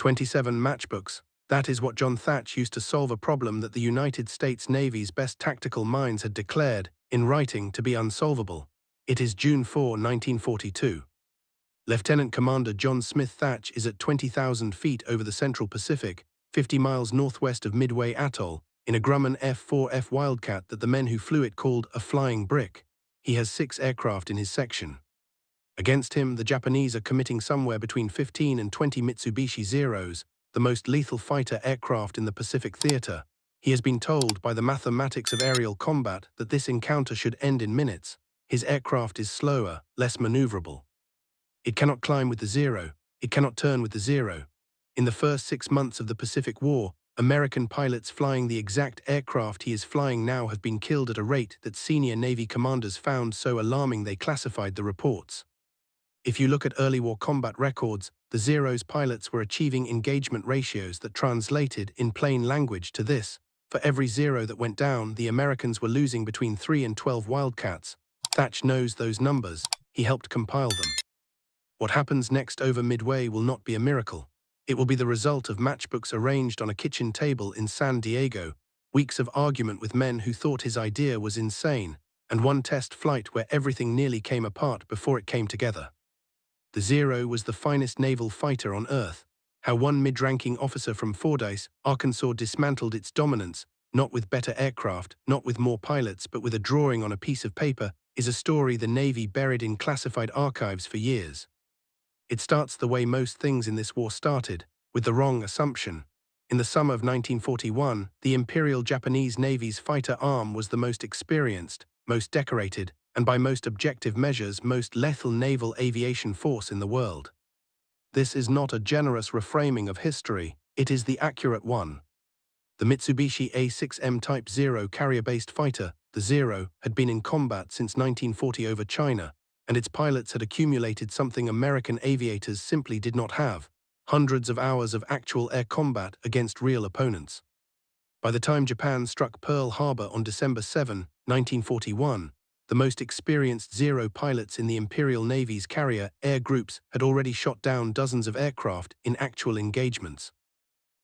27 matchbooks. That is what John Thach used to solve a problem that the United States Navy's best tactical minds had declared, in writing, to be unsolvable. It is June 4, 1942. Lieutenant Commander John Smith Thach is at 20,000 feet over the Central Pacific, 50 miles northwest of Midway Atoll, in a Grumman F4F Wildcat that the men who flew it called a flying brick. He has 6 aircraft in his section. Against him, the Japanese are committing somewhere between 15 and 20 Mitsubishi Zeros, the most lethal fighter aircraft in the Pacific theater. He has been told by the mathematics of aerial combat that this encounter should end in minutes. His aircraft is slower, less maneuverable. It cannot climb with the Zero. It cannot turn with the Zero. In the first 6 months of the Pacific War, American pilots flying the exact aircraft he is flying now have been killed at a rate that senior Navy commanders found so alarming they classified the reports. If you look at early war combat records, the Zero's pilots were achieving engagement ratios that translated in plain language to this: for every Zero that went down, the Americans were losing between 3 and 12 Wildcats. Thach knows those numbers. He helped compile them. What happens next over Midway will not be a miracle. It will be the result of matchbooks arranged on a kitchen table in San Diego, weeks of argument with men who thought his idea was insane, and one test flight where everything nearly came apart before it came together. The Zero was the finest naval fighter on Earth. How one mid-ranking officer from Fordyce, Arkansas dismantled its dominance, not with better aircraft, not with more pilots, but with a drawing on a piece of paper, is a story the Navy buried in classified archives for years. It starts the way most things in this war started, with the wrong assumption. In the summer of 1941, the Imperial Japanese Navy's fighter arm was the most experienced, most decorated, and by most objective measures, most lethal naval aviation force in the world. This is not a generous reframing of history, it is the accurate one. The Mitsubishi A6M Type Zero carrier-based fighter, the Zero, had been in combat since 1940 over China, and its pilots had accumulated something American aviators simply did not have: hundreds of hours of actual air combat against real opponents. By the time Japan struck Pearl Harbor on December 7, 1941, the most experienced Zero pilots in the Imperial Navy's carrier air groups had already shot down dozens of aircraft in actual engagements.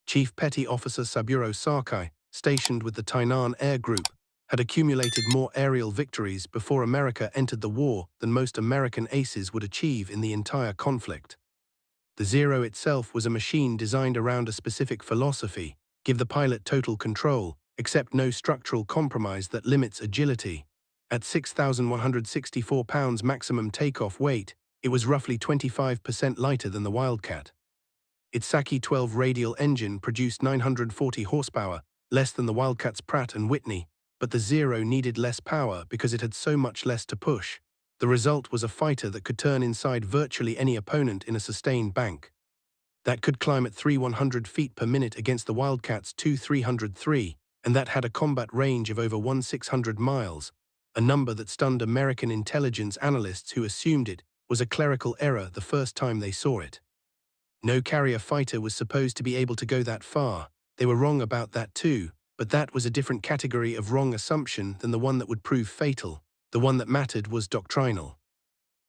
Chief Petty Officer Saburo Sakai, stationed with the Tainan Air Group, had accumulated more aerial victories before America entered the war than most American aces would achieve in the entire conflict. The Zero itself was a machine designed around a specific philosophy: give the pilot total control, accept no structural compromise that limits agility. At 6,164 pounds maximum takeoff weight, it was roughly 25% lighter than the Wildcat. Its Sakai 12 radial engine produced 940 horsepower, less than the Wildcat's Pratt & Whitney, but the Zero needed less power because it had so much less to push. The result was a fighter that could turn inside virtually any opponent in a sustained bank. That could climb at 3,100 feet per minute against the Wildcat's 2,303, and that had a combat range of over 1,600 miles, a number that stunned American intelligence analysts who assumed it was a clerical error the first time they saw it. No carrier fighter was supposed to be able to go that far. They were wrong about that too, but that was a different category of wrong assumption than the one that would prove fatal. The one that mattered was doctrinal.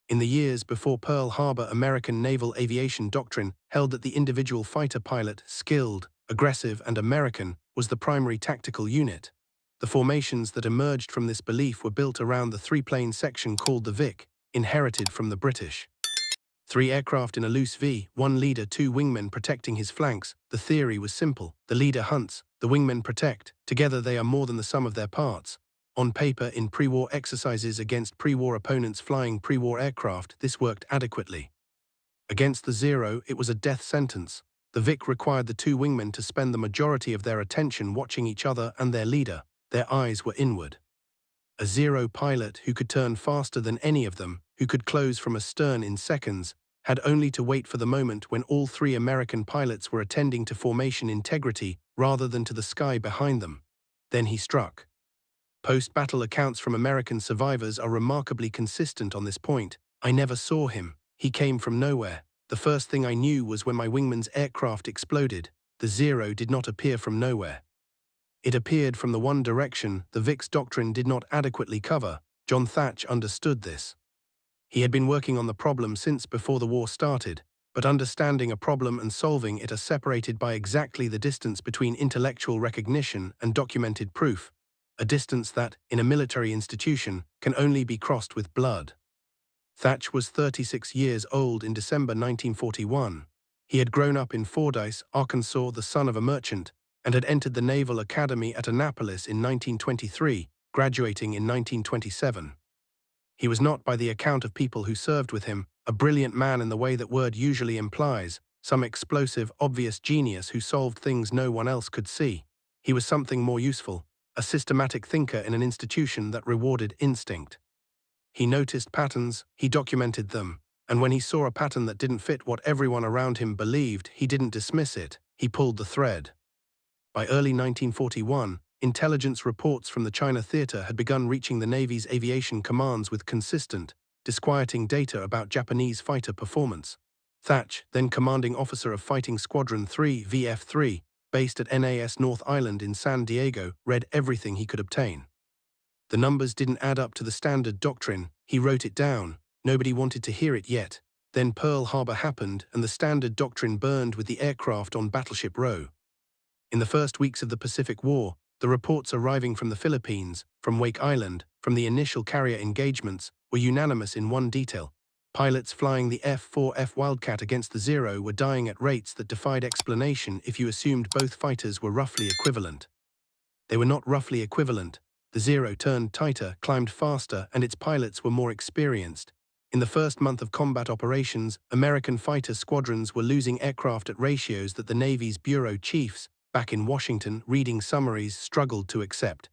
In the years before Pearl Harbor, American naval aviation doctrine held that the individual fighter pilot, skilled, aggressive, and American, was the primary tactical unit. The formations that emerged from this belief were built around the 3-plane section called the Vic, inherited from the British. 3 aircraft in a loose V, 1 leader, 2 wingmen protecting his flanks. The theory was simple: the leader hunts, the wingmen protect. Together they are more than the sum of their parts. On paper, in pre-war exercises against pre-war opponents flying pre-war aircraft, this worked adequately. Against the Zero, it was a death sentence. The Vic required the 2 wingmen to spend the majority of their attention watching each other and their leader. Their eyes were inward. A Zero pilot who could turn faster than any of them, who could close from astern in seconds, had only to wait for the moment when all 3 American pilots were attending to formation integrity rather than to the sky behind them. Then he struck. Post-battle accounts from American survivors are remarkably consistent on this point. I never saw him. He came from nowhere. The first thing I knew was when my wingman's aircraft exploded. The Zero did not appear from nowhere. It appeared from the one direction the Vic's doctrine did not adequately cover. John Thach understood this. He had been working on the problem since before the war started. But understanding a problem and solving it are separated by exactly the distance between intellectual recognition and documented proof, a distance that, in a military institution, can only be crossed with blood. Thach was 36 years old in December 1941. He had grown up in Fordyce, Arkansas, the son of a merchant, and had entered the Naval Academy at Annapolis in 1923, graduating in 1927. He was not, by the account of people who served with him, a brilliant man in the way that word usually implies, some explosive, obvious genius who solved things no one else could see. He was something more useful, a systematic thinker in an institution that rewarded instinct. He noticed patterns, he documented them, and when he saw a pattern that didn't fit what everyone around him believed, he didn't dismiss it, he pulled the thread. By early 1941, intelligence reports from the China theater had begun reaching the Navy's aviation commands with consistent, disquieting data about Japanese fighter performance. Thach, then commanding officer of Fighting Squadron 3 VF-3, based at NAS North Island in San Diego, read everything he could obtain. The numbers didn't add up to the standard doctrine. He wrote it down. Nobody wanted to hear it yet. Then Pearl Harbor happened, and the standard doctrine burned with the aircraft on Battleship Row. In the first weeks of the Pacific War, the reports arriving from the Philippines, from Wake Island, from the initial carrier engagements, were unanimous in one detail. Pilots flying the F4F Wildcat against the Zero were dying at rates that defied explanation if you assumed both fighters were roughly equivalent. They were not roughly equivalent. The Zero turned tighter, climbed faster, and its pilots were more experienced. In the first month of combat operations, American fighter squadrons were losing aircraft at ratios that the Navy's bureau chiefs, back in Washington, reading summaries, struggled to accept.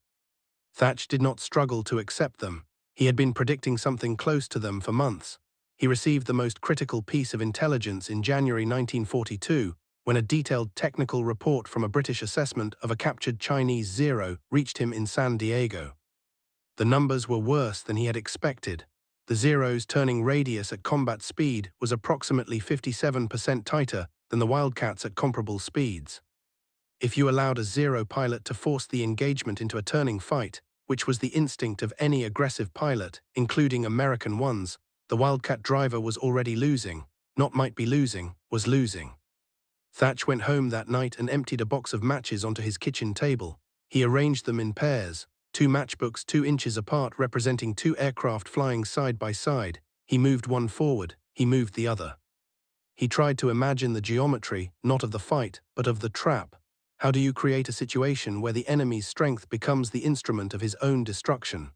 Thach did not struggle to accept them. He had been predicting something close to them for months. He received the most critical piece of intelligence in January 1942, when a detailed technical report from a British assessment of a captured Chinese Zero reached him in San Diego. The numbers were worse than he had expected. The Zero's turning radius at combat speed was approximately 57% tighter than the Wildcats at comparable speeds. If you allowed a Zero pilot to force the engagement into a turning fight, which was the instinct of any aggressive pilot, including American ones, the Wildcat driver was already losing, not might be losing, was losing. Thach went home that night and emptied a box of matches onto his kitchen table. He arranged them in pairs, 2 matchbooks 2 inches apart representing 2 aircraft flying side by side. He moved one forward, he moved the other. He tried to imagine the geometry, not of the fight, but of the trap. How do you create a situation where the enemy's strength becomes the instrument of his own destruction?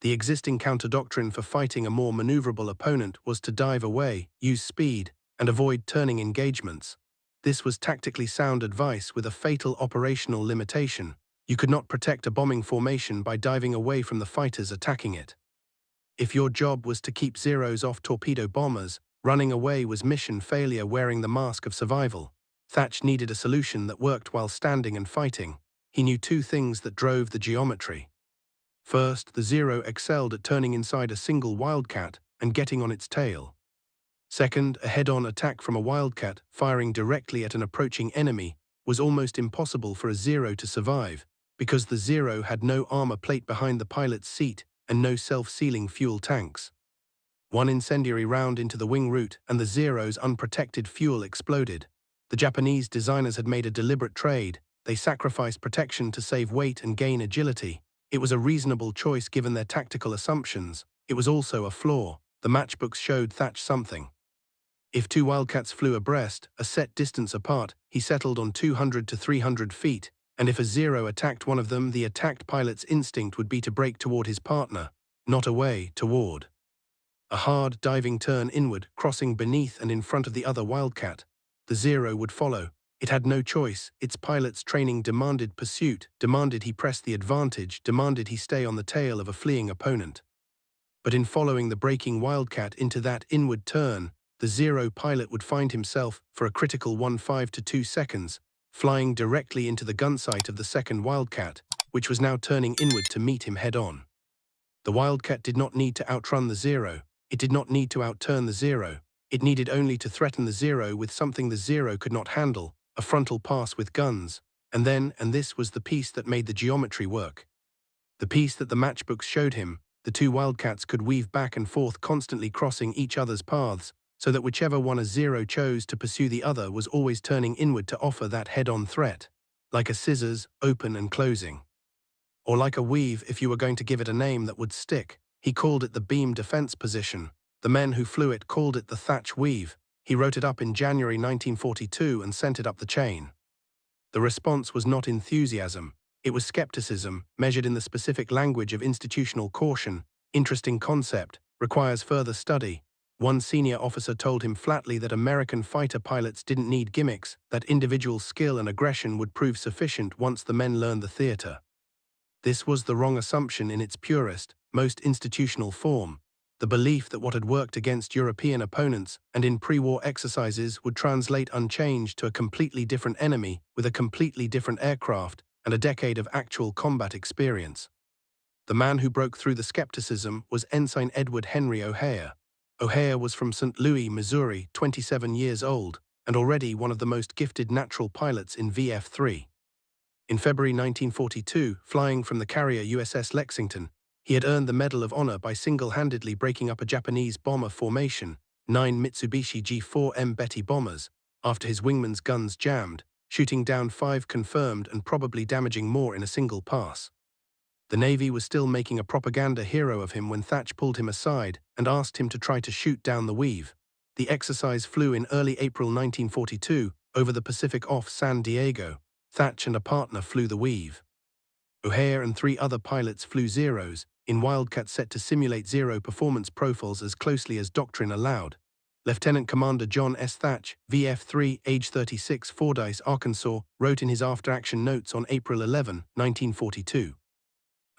The existing counter-doctrine for fighting a more maneuverable opponent was to dive away, use speed, and avoid turning engagements. This was tactically sound advice with a fatal operational limitation. You could not protect a bombing formation by diving away from the fighters attacking it. If your job was to keep Zeros off torpedo bombers, running away was mission failure wearing the mask of survival. Thach needed a solution that worked while standing and fighting. He knew 2 things that drove the geometry. First, the Zero excelled at turning inside a single Wildcat and getting on its tail. Second, a head-on attack from a Wildcat, firing directly at an approaching enemy, was almost impossible for a Zero to survive, because the Zero had no armor plate behind the pilot's seat and no self-sealing fuel tanks. One incendiary round into the wing root and the Zero's unprotected fuel exploded. The Japanese designers had made a deliberate trade. They sacrificed protection to save weight and gain agility. It was a reasonable choice given their tactical assumptions. It was also a flaw. The matchbooks showed Thach something. If 2 Wildcats flew abreast, a set distance apart, he settled on 200 to 300 feet, and if a Zero attacked one of them, the attacked pilot's instinct would be to brake toward his partner, not away, toward. A hard, diving turn inward, crossing beneath and in front of the other Wildcat. The Zero would follow. It had no choice. Its pilot's training demanded pursuit, demanded he press the advantage, demanded he stay on the tail of a fleeing opponent. But in following the braking Wildcat into that inward turn, the Zero pilot would find himself, for a critical 1.5 to 2 seconds, flying directly into the gunsight of the second Wildcat, which was now turning inward to meet him head-on. The Wildcat did not need to outrun the Zero. It did not need to outturn the Zero. It needed only to threaten the Zero with something the Zero could not handle, a frontal pass with guns. And this was the piece that made the geometry work. The piece that the matchbooks showed him, the 2 Wildcats could weave back and forth, constantly crossing each other's paths, so that whichever one a Zero chose to pursue the other was always turning inward to offer that head-on threat, like a scissors, open and closing. Or like a weave if you were going to give it a name that would stick. He called it the beam defense position. The men who flew it called it the Thach Weave. He wrote it up in January 1942 and sent it up the chain. The response was not enthusiasm. It was skepticism, measured in the specific language of institutional caution. Interesting concept, requires further study. One senior officer told him flatly that American fighter pilots didn't need gimmicks, that individual skill and aggression would prove sufficient once the men learned the theater. This was the wrong assumption in its purest, most institutional form. The belief that what had worked against European opponents and in pre-war exercises would translate unchanged to a completely different enemy with a completely different aircraft and a decade of actual combat experience. The man who broke through the skepticism was Ensign Edward Henry O'Hare. O'Hare was from St. Louis, Missouri, 27 years old, and already one of the most gifted natural pilots in VF-3. In February 1942, flying from the carrier USS Lexington, he had earned the Medal of Honor by single-handedly breaking up a Japanese bomber formation, 9 Mitsubishi G4M Betty bombers, after his wingman's guns jammed, shooting down 5 confirmed and probably damaging more in a single pass. The Navy was still making a propaganda hero of him when Thach pulled him aside and asked him to try to shoot down the Weave. The exercise flew in early April 1942 over the Pacific off San Diego. Thach and a partner flew the Weave. O'Hare and 3 other pilots flew Zeros, in Wildcat set to simulate Zero performance profiles as closely as doctrine allowed. Lieutenant Commander John S. Thach, VF-3, age 36, Fordyce, Arkansas, wrote in his after-action notes on April 11, 1942.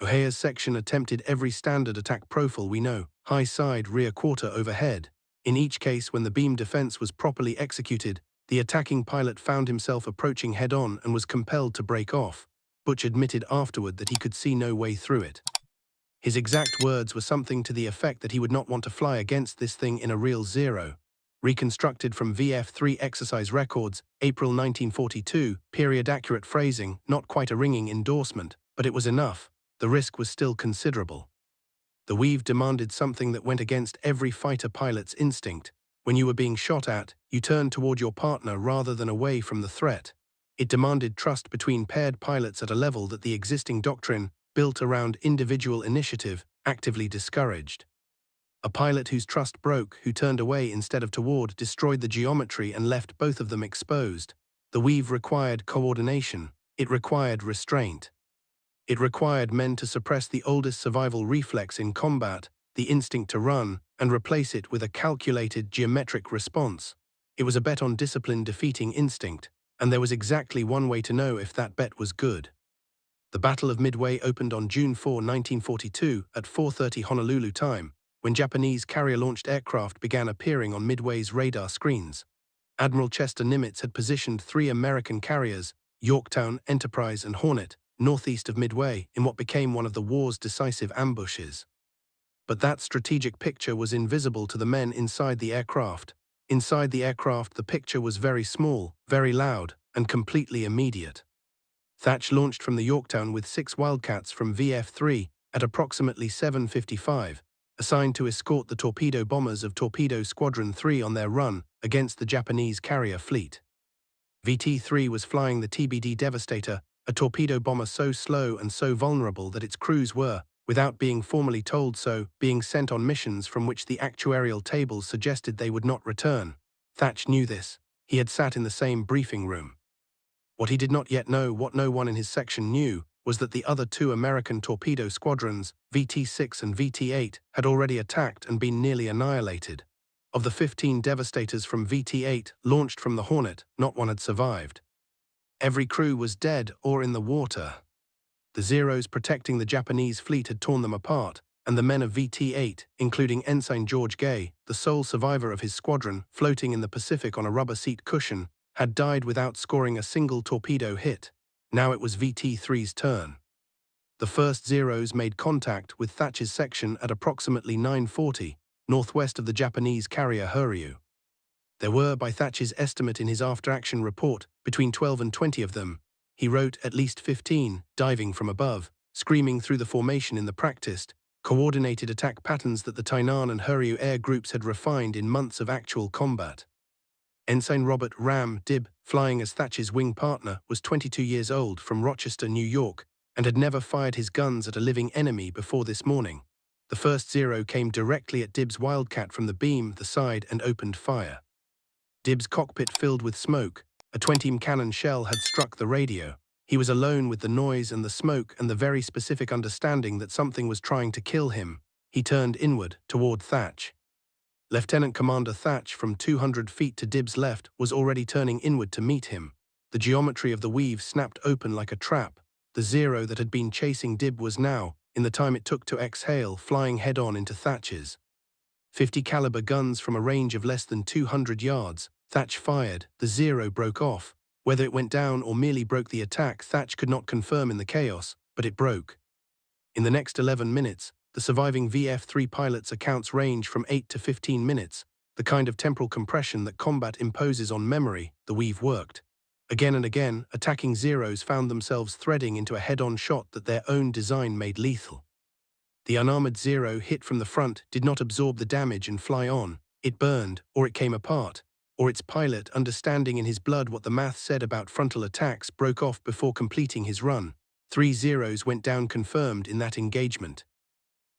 O'Hare's section attempted every standard attack profile we know, high side, rear quarter, overhead. In each case, when the beam defense was properly executed, the attacking pilot found himself approaching head-on and was compelled to break off. Butch admitted afterward that he could see no way through it. His exact words were something to the effect that he would not want to fly against this thing in a real Zero. Reconstructed from VF-3 exercise records, April 1942, period-accurate phrasing, not quite a ringing endorsement, but it was enough. The risk was still considerable. The Weave demanded something that went against every fighter pilot's instinct. When you were being shot at, you turned toward your partner rather than away from the threat. It demanded trust between paired pilots at a level that the existing doctrine, built around individual initiative, actively discouraged. A pilot whose trust broke, who turned away instead of toward, destroyed the geometry and left both of them exposed. The Weave required coordination. It required restraint. It required men to suppress the oldest survival reflex in combat, the instinct to run, and replace it with a calculated geometric response. It was a bet on discipline defeating instinct, and there was exactly one way to know if that bet was good. The Battle of Midway opened on June 4, 1942, at 4:30 Honolulu time, when Japanese carrier-launched aircraft began appearing on Midway's radar screens. Admiral Chester Nimitz had positioned 3 American carriers, Yorktown, Enterprise, and Hornet, northeast of Midway, in what became one of the war's decisive ambushes. But that strategic picture was invisible to the men inside the aircraft. Inside the aircraft, the picture was very small, very loud, and completely immediate. Thach launched from the Yorktown with 6 Wildcats from VF-3 at approximately 7:55, assigned to escort the torpedo bombers of Torpedo Squadron 3 on their run against the Japanese carrier fleet. VT-3 was flying the TBD Devastator, a torpedo bomber so slow and so vulnerable that its crews were, without being formally told so, being sent on missions from which the actuarial tables suggested they would not return. Thach knew this. He had sat in the same briefing room. What he did not yet know, what no one in his section knew, was that the other 2 American torpedo squadrons, VT-6 and VT-8, had already attacked and been nearly annihilated. Of the 15 Devastators from VT-8 launched from the Hornet, not one had survived. Every crew was dead or in the water. The Zeros protecting the Japanese fleet had torn them apart, and the men of VT-8, including Ensign George Gay, the sole survivor of his squadron, floating in the Pacific on a rubber seat cushion, had died without scoring a single torpedo hit. Now it was VT-3's turn. The first Zeros made contact with Thach's section at approximately 9:40, northwest of the Japanese carrier Hiryu. There were, by Thach's estimate in his after-action report, between 12 and 20 of them. He wrote at least 15, diving from above, screaming through the formation in the practiced, coordinated attack patterns that the Tainan and Hurryu air groups had refined in months of actual combat. Ensign Robert "Ram" Dibb, flying as Thach's wing partner, was 22 years old, from Rochester, New York, and had never fired his guns at a living enemy before this morning. The first Zero came directly at Dibb's Wildcat from the beam, the side, and opened fire. Dibb's cockpit filled with smoke. A 20mm cannon shell had struck the radio. He was alone with the noise and the smoke and the very specific understanding that something was trying to kill him. He turned inward, toward Thach. Lieutenant Commander Thach, from 200 feet to Dibb's left, was already turning inward to meet him. The geometry of the weave snapped open like a trap. The Zero that had been chasing Dibb was now, in the time it took to exhale, flying head-on into Thach's. 50 caliber guns from a range of less than 200 yards. Thach fired. The Zero broke off. Whether it went down or merely broke the attack, Thach could not confirm in the chaos, but it broke. In the next 11 minutes, the surviving VF-3 pilot's accounts range from 8 to 15 minutes, the kind of temporal compression that combat imposes on memory. The weave worked. Again and again, attacking Zeros found themselves threading into a head-on shot that their own design made lethal. The unarmored Zero, hit from the front, did not absorb the damage and fly on. It burned, or it came apart, or its pilot, understanding in his blood what the math said about frontal attacks, broke off before completing his run. 3 Zeros went down confirmed in that engagement.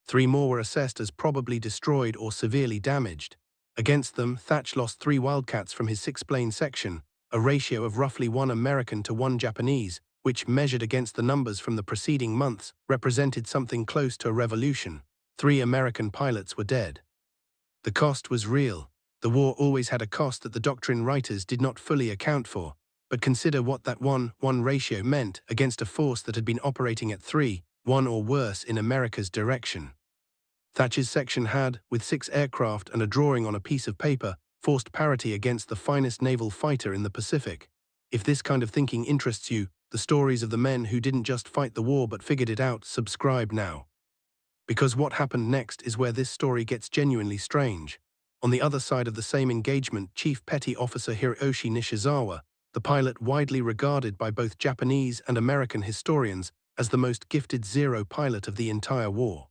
3 more were assessed as probably destroyed or severely damaged. Against them, Thach lost 3 Wildcats from his 6-plane section, a ratio of roughly 1 American to 1 Japanese, which, measured against the numbers from the preceding months, represented something close to a revolution. 3 American pilots were dead. The cost was real. The war always had a cost that the doctrine writers did not fully account for, but consider what that 1:1 ratio meant against a force that had been operating at 3:1 or worse in America's direction. Thach's section had, with 6 aircraft and a drawing on a piece of paper, forced parity against the finest naval fighter in the Pacific. If this kind of thinking interests you, the stories of the men who didn't just fight the war but figured it out, subscribe now. Because what happened next is where this story gets genuinely strange. On the other side of the same engagement, Chief Petty Officer Hiroyoshi Nishizawa, the pilot widely regarded by both Japanese and American historians as the most gifted Zero pilot of the entire war,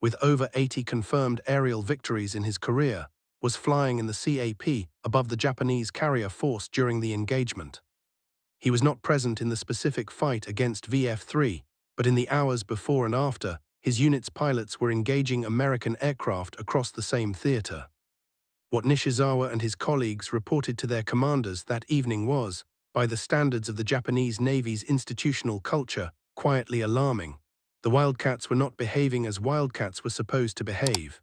with over 80 confirmed aerial victories in his career, was flying in the CAP above the Japanese carrier force during the engagement. He was not present in the specific fight against VF-3, but in the hours before and after, his unit's pilots were engaging American aircraft across the same theater. What Nishizawa and his colleagues reported to their commanders that evening was, by the standards of the Japanese Navy's institutional culture, quietly alarming. The Wildcats were not behaving as Wildcats were supposed to behave.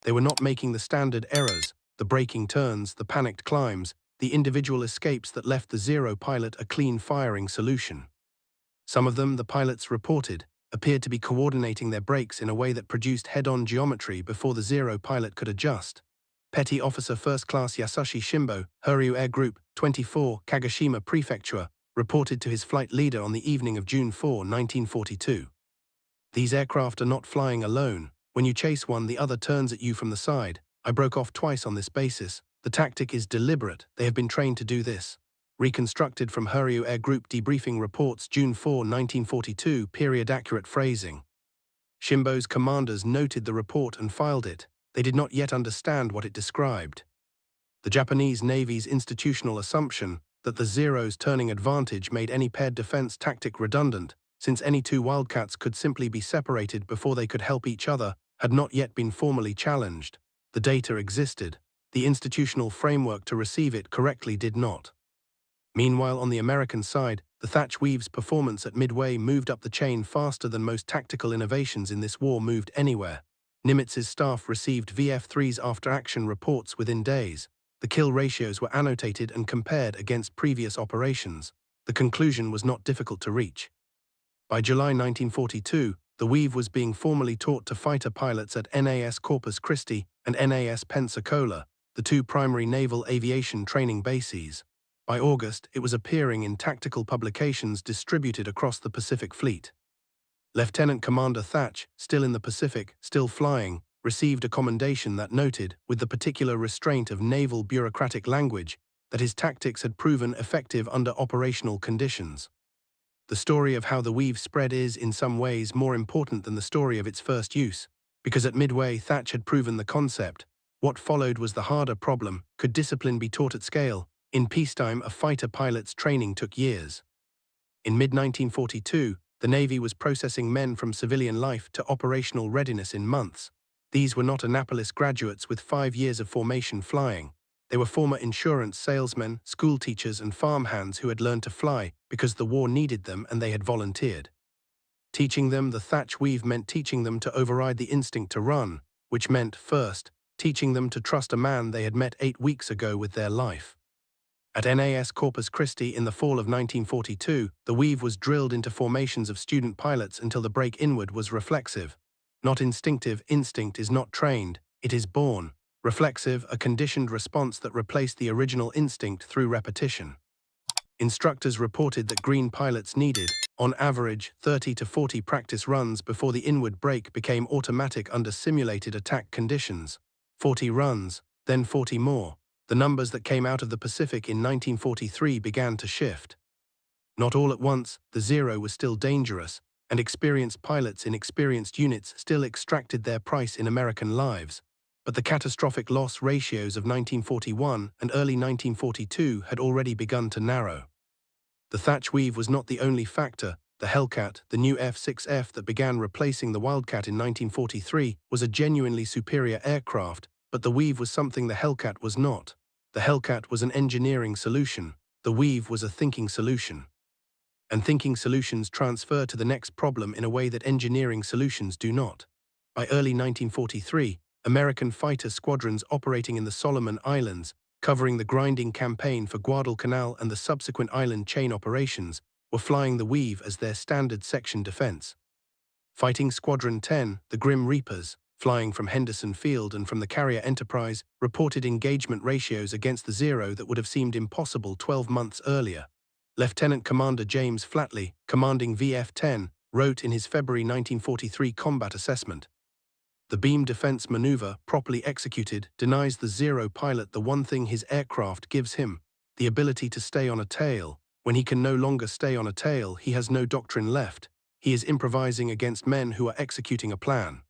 They were not making the standard errors, the braking turns, the panicked climbs, the individual escapes that left the Zero pilot a clean firing solution. Some of them, the pilots reported, appeared to be coordinating their brakes in a way that produced head-on geometry before the Zero pilot could adjust. Petty Officer First Class Yasushi Shimbo, Hurryu Air Group, 24, Kagoshima Prefecture, reported to his flight leader on the evening of June 4, 1942. These aircraft are not flying alone. When you chase one, the other turns at you from the side. I broke off twice on this basis. The tactic is deliberate. They have been trained to do this. Reconstructed from Hurryu Air Group debriefing reports, June 4, 1942, period accurate phrasing. Shimbo's commanders noted the report and filed it. They did not yet understand what it described. The Japanese Navy's institutional assumption that the Zero's turning advantage made any paired defense tactic redundant, since any 2 Wildcats could simply be separated before they could help each other, had not yet been formally challenged. The data existed. The institutional framework to receive it correctly did not. Meanwhile, on the American side, the Thach Weave's performance at Midway moved up the chain faster than most tactical innovations in this war moved anywhere. Nimitz's staff received VF-3's after-action reports within days. The kill ratios were annotated and compared against previous operations. The conclusion was not difficult to reach. By July 1942, the Weave was being formally taught to fighter pilots at NAS Corpus Christi and NAS Pensacola, the 2 primary naval aviation training bases. By August, it was appearing in tactical publications distributed across the Pacific Fleet. Lieutenant Commander Thach, still in the Pacific, still flying, received a commendation that noted, with the particular restraint of naval bureaucratic language, that his tactics had proven effective under operational conditions. The story of how the weave spread is, in some ways, more important than the story of its first use, because at Midway, Thach had proven the concept. What followed was the harder problem: could discipline be taught at scale? In peacetime, a fighter pilot's training took years. In mid-1942, the Navy was processing men from civilian life to operational readiness in months. These were not Annapolis graduates with 5 years of formation flying. They were former insurance salesmen, school teachers, and farmhands who had learned to fly because the war needed them and they had volunteered. Teaching them the Thach Weave meant teaching them to override the instinct to run, which meant, first, teaching them to trust a man they had met 8 weeks ago with their life. At NAS Corpus Christi in the fall of 1942, the weave was drilled into formations of student pilots until the break inward was reflexive. Not instinctive. Instinct is not trained, it is born. Reflexive, a conditioned response that replaced the original instinct through repetition. Instructors reported that green pilots needed, on average, 30 to 40 practice runs before the inward brake became automatic under simulated attack conditions. 40 runs, then 40 more. The numbers that came out of the Pacific in 1943 began to shift. Not all at once, the Zero was still dangerous, and experienced pilots in experienced units still extracted their price in American lives. But the catastrophic loss ratios of 1941 and early 1942 had already begun to narrow. The Thach Weave was not the only factor. The Hellcat, the new F-6F that began replacing the Wildcat in 1943, was a genuinely superior aircraft, but the Weave was something the Hellcat was not. The Hellcat was an engineering solution. The Weave was a thinking solution. And thinking solutions transfer to the next problem in a way that engineering solutions do not. By early 1943, American fighter squadrons operating in the Solomon Islands, covering the grinding campaign for Guadalcanal and the subsequent island chain operations, were flying the Weave as their standard section defense. Fighting Squadron 10, the Grim Reapers, flying from Henderson Field and from the carrier Enterprise, reported engagement ratios against the Zero that would have seemed impossible 12 months earlier. Lieutenant Commander James Flatley, commanding VF-10, wrote in his February 1943 combat assessment, "The beam defense maneuver, properly executed, denies the Zero pilot the one thing his aircraft gives him, the ability to stay on a tail. When he can no longer stay on a tail, he has no doctrine left. He is improvising against men who are executing a plan.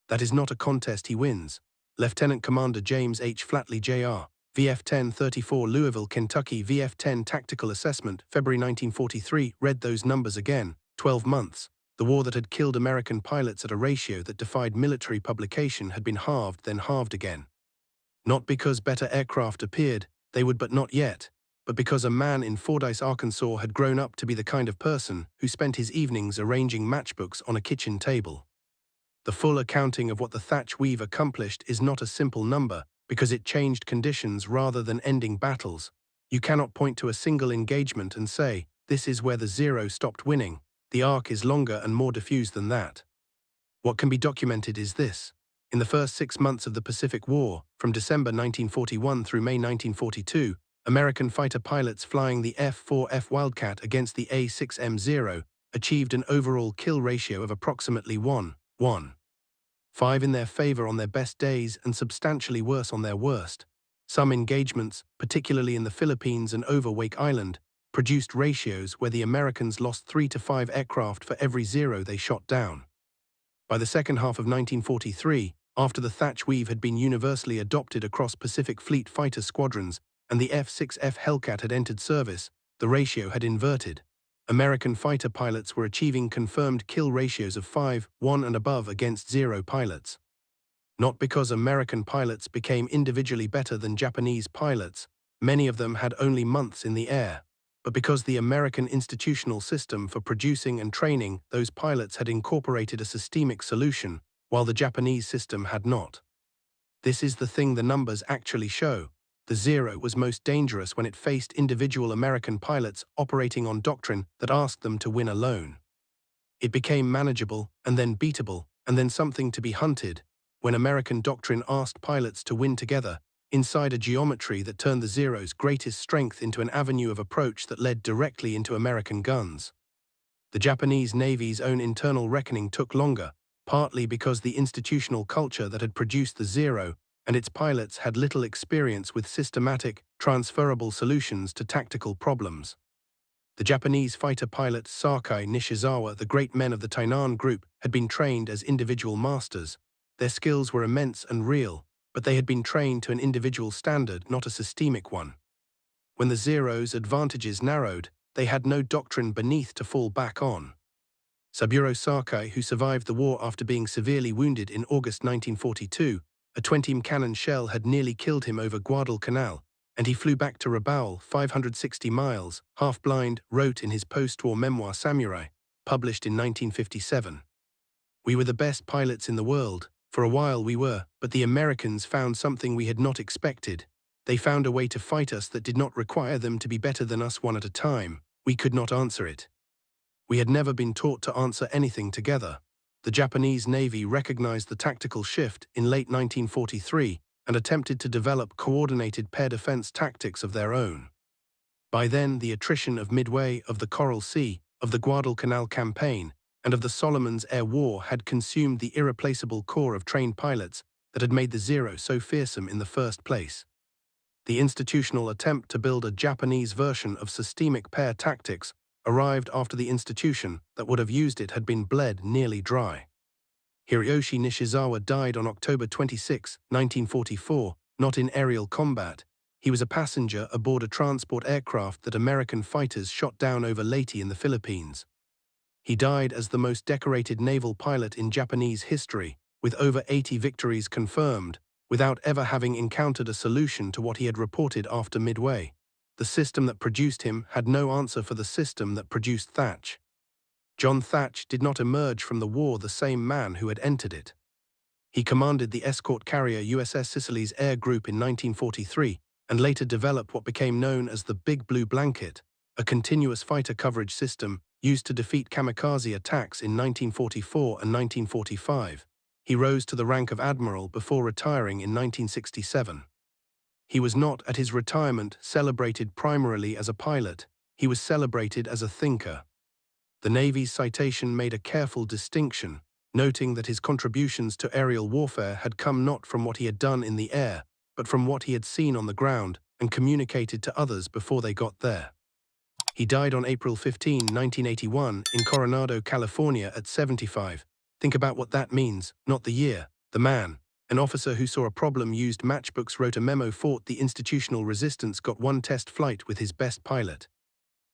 That is not a contest he wins." Lieutenant Commander James H. Flatley, Jr., VF-10 34 Louisville, Kentucky. VF-10 Tactical Assessment, February 1943, read those numbers again. 12 months. The war that had killed American pilots at a ratio that defied military publication had been halved, then halved again. Not because better aircraft appeared, they would but not yet, but because a man in Fordyce, Arkansas had grown up to be the kind of person who spent his evenings arranging matchbooks on a kitchen table. The full accounting of what the Thach Weave accomplished is not a simple number, because it changed conditions rather than ending battles. You cannot point to a single engagement and say, this is where the Zero stopped winning. The arc is longer and more diffuse than that. What can be documented is this. In the first 6 months of the Pacific War, from December 1941 through May 1942, American fighter pilots flying the F4F Wildcat against the A6M Zero achieved an overall kill ratio of approximately 1:5 in their favor on their best days and substantially worse on their worst. Some engagements, particularly in the Philippines and over Wake Island, produced ratios where the Americans lost 3 to 5 aircraft for every Zero they shot down. By the second half of 1943, after the Thach Weave had been universally adopted across Pacific Fleet fighter squadrons and the F-6F Hellcat had entered service, the ratio had inverted. American fighter pilots were achieving confirmed kill ratios of 5:1 and above against Zero pilots. Not because American pilots became individually better than Japanese pilots, many of them had only months in the air, but because the American institutional system for producing and training those pilots had incorporated a systemic solution, while the Japanese system had not. This is the thing the numbers actually show. The Zero was most dangerous when it faced individual American pilots operating on doctrine that asked them to win alone. It became manageable, and then beatable, and then something to be hunted, when American doctrine asked pilots to win together, inside a geometry that turned the Zero's greatest strength into an avenue of approach that led directly into American guns. The Japanese Navy's own internal reckoning took longer, partly because the institutional culture that had produced the Zero and its pilots had little experience with systematic, transferable solutions to tactical problems. The Japanese fighter pilot Sakai, Nishizawa, the great men of the Tainan group, had been trained as individual masters. Their skills were immense and real, but they had been trained to an individual standard, not a systemic one. When the Zero's advantages narrowed, they had no doctrine beneath to fall back on. Saburo Sakai, who survived the war after being severely wounded in August 1942, a 20mm cannon shell had nearly killed him over Guadalcanal, and he flew back to Rabaul 560 miles, half-blind, wrote in his post-war memoir Samurai, published in 1957. "We were the best pilots in the world. For a while we were, but the Americans found something we had not expected. They found a way to fight us that did not require them to be better than us one at a time. We could not answer it. We had never been taught to answer anything together." The Japanese Navy recognized the tactical shift in late 1943 and attempted to develop coordinated pair defense tactics of their own. By then, the attrition of Midway, of the Coral Sea, of the Guadalcanal campaign, and of the Solomons Air War had consumed the irreplaceable core of trained pilots that had made the Zero so fearsome in the first place. The institutional attempt to build a Japanese version of systemic pair tactics arrived after the institution that would have used it had been bled nearly dry. Hiroyoshi Nishizawa died on October 26, 1944, not in aerial combat. He was a passenger aboard a transport aircraft that American fighters shot down over Leyte in the Philippines. He died as the most decorated naval pilot in Japanese history, with over 80 victories confirmed, without ever having encountered a solution to what he had reported after Midway. The system that produced him had no answer for the system that produced Thach. John Thach did not emerge from the war the same man who had entered it. He commanded the escort carrier USS Sicily's Air Group in 1943 and later developed what became known as the Big Blue Blanket, a continuous fighter coverage system used to defeat kamikaze attacks in 1944 and 1945. He rose to the rank of admiral before retiring in 1967. He was not, at his retirement, celebrated primarily as a pilot. He was celebrated as a thinker. The Navy's citation made a careful distinction, noting that his contributions to aerial warfare had come not from what he had done in the air, but from what he had seen on the ground and communicated to others before they got there. He died on April 15, 1981, in Coronado, California, at 75. Think about what that means, not the year, the man. An officer who saw a problem, used matchbooks, wrote a memo, fought the institutional resistance, got one test flight with his best pilot,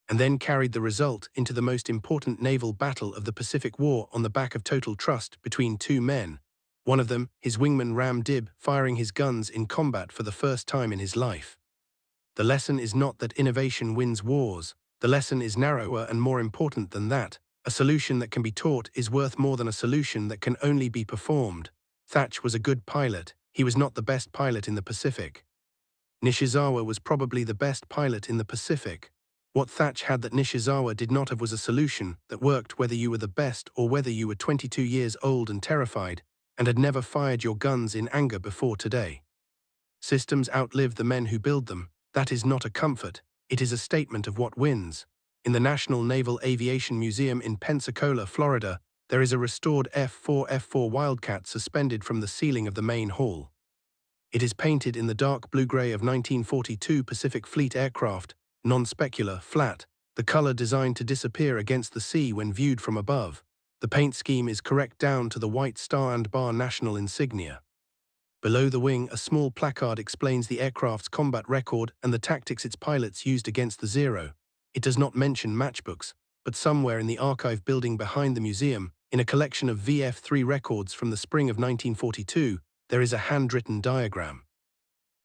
and then carried the result into the most important naval battle of the Pacific War on the back of total trust between two men. One of them, his wingman Ram Dib, firing his guns in combat for the first time in his life. The lesson is not that innovation wins wars. The lesson is narrower and more important than that. A solution that can be taught is worth more than a solution that can only be performed. Thach was a good pilot. He was not the best pilot in the Pacific. Nishizawa was probably the best pilot in the Pacific. What Thach had that Nishizawa did not have was a solution that worked whether you were the best or whether you were 22 years old and terrified and had never fired your guns in anger before today. Systems outlive the men who build them. That is not a comfort. It is a statement of what wins. In the National Naval Aviation Museum in Pensacola, Florida, there is a restored F4F Wildcat suspended from the ceiling of the main hall. It is painted in the dark blue-gray of 1942 Pacific Fleet aircraft, non-specular, flat, the color designed to disappear against the sea when viewed from above. The paint scheme is correct down to the white star and bar national insignia. Below the wing, a small placard explains the aircraft's combat record and the tactics its pilots used against the Zero. It does not mention matchbooks, but somewhere in the archive building behind the museum, in a collection of VF3 records from the spring of 1942, there is a handwritten diagram.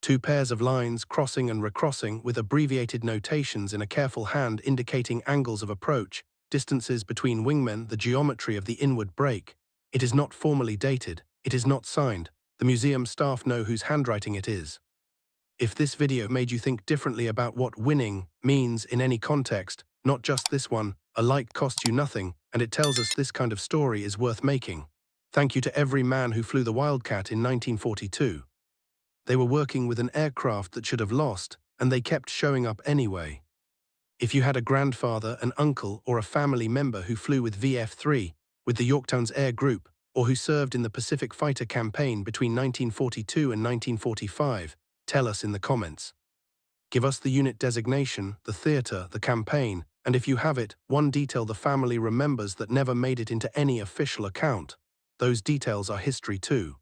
Two pairs of lines crossing and recrossing with abbreviated notations in a careful hand indicating angles of approach, distances between wingmen, the geometry of the inward break. It is not formally dated. It is not signed. The museum staff know whose handwriting it is. If this video made you think differently about what winning means in any context, not just this one, a like costs you nothing, and it tells us this kind of story is worth making. Thank you to every man who flew the Wildcat in 1942. They were working with an aircraft that should have lost, and they kept showing up anyway. If you had a grandfather, an uncle, or a family member who flew with VF3, with the Yorktown's Air Group, or who served in the Pacific Fighter Campaign between 1942 and 1945, tell us in the comments. Give us the unit designation, the theater, the campaign, And if you have it, one detail the family remembers that never made it into any official account. Those details are history too.